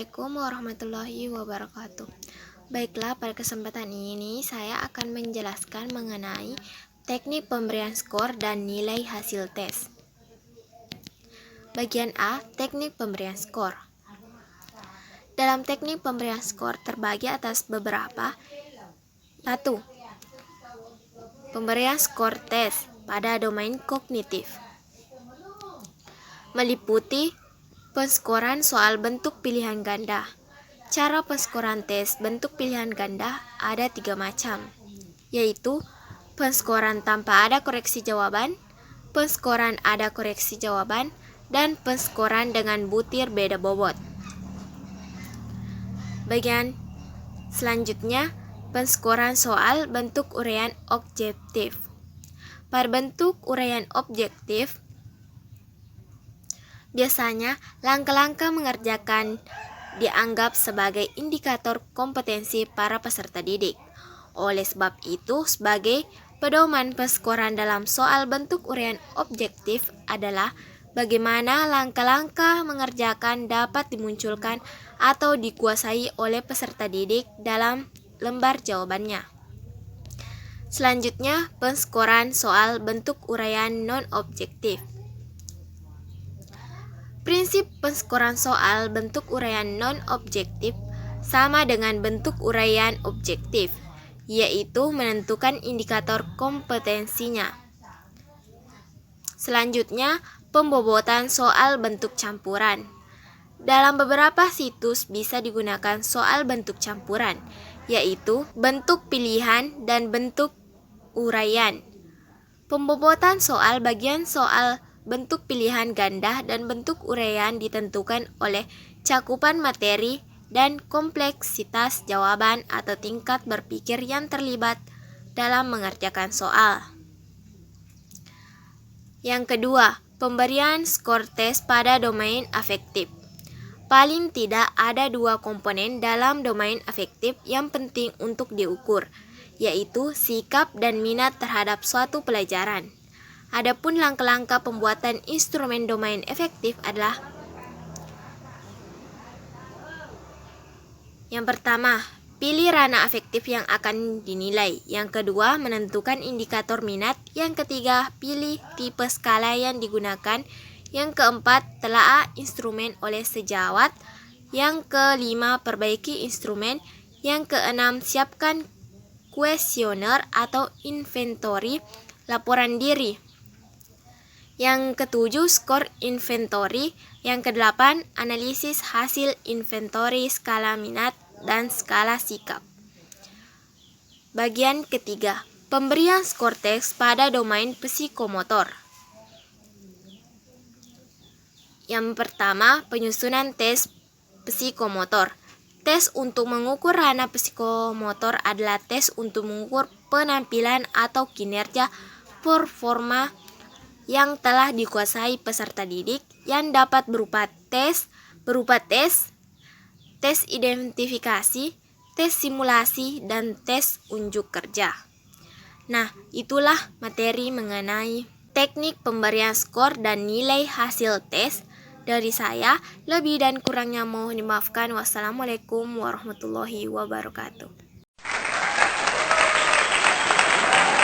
Assalamualaikum warahmatullahi wabarakatuh. Baiklah, pada kesempatan ini saya akan menjelaskan mengenai teknik pemberian skor dan nilai hasil tes. Bagian A, teknik pemberian skor. Dalam teknik pemberian skor terbagi atas beberapa. 1. Pemberian skor tes pada domain kognitif meliputi penskoran soal bentuk pilihan ganda. Cara penskoran tes bentuk pilihan ganda ada 3 macam, yaitu penskoran tanpa ada koreksi jawaban, penskoran ada koreksi jawaban, dan penskoran dengan butir beda bobot. Bagian selanjutnya, penskoran soal bentuk uraian objektif. Pada bentuk uraian objektif, biasanya langkah-langkah mengerjakan dianggap sebagai indikator kompetensi para peserta didik. Oleh sebab itu, sebagai pedoman penskoran dalam soal bentuk uraian objektif adalah bagaimana langkah-langkah mengerjakan dapat dimunculkan atau dikuasai oleh peserta didik dalam lembar jawabannya. Selanjutnya, penskoran soal bentuk uraian non-objektif. Prinsip penskoran soal bentuk uraian non-objektif sama dengan bentuk uraian objektif, yaitu menentukan indikator kompetensinya. Selanjutnya, pembobotan soal bentuk campuran. Dalam beberapa situs bisa digunakan soal bentuk campuran, yaitu bentuk pilihan dan bentuk uraian. Pembobotan soal bagian soal bentuk pilihan ganda dan bentuk uraian ditentukan oleh cakupan materi dan kompleksitas jawaban atau tingkat berpikir yang terlibat dalam mengerjakan soal. Yang kedua, pemberian skor tes pada domain afektif. Paling tidak ada 2 komponen dalam domain afektif yang penting untuk diukur, yaitu sikap dan minat terhadap suatu pelajaran. Adapun langkah-langkah pembuatan instrumen domain efektif adalah: yang pertama, pilih ranah afektif yang akan dinilai. Yang kedua, menentukan indikator minat. Yang ketiga, pilih tipe skala yang digunakan. Yang keempat, telaah instrumen oleh sejawat. Yang kelima, perbaiki instrumen. Yang keenam, siapkan kuesioner atau inventory laporan diri. Yang ketujuh, skor inventory. Yang kedelapan, analisis hasil inventory skala minat dan skala sikap. Bagian ketiga, pemberian skor tes pada domain psikomotor. Yang pertama, penyusunan tes psikomotor. Tes untuk mengukur ranah psikomotor adalah tes untuk mengukur penampilan atau kinerja performa yang telah dikuasai peserta didik, yang dapat berupa tes identifikasi, tes simulasi, dan tes unjuk kerja. Nah, itulah materi mengenai teknik pemberian skor dan nilai hasil tes dari saya. Lebih dan kurangnya mohon dimaafkan. Wassalamualaikum warahmatullahi wabarakatuh.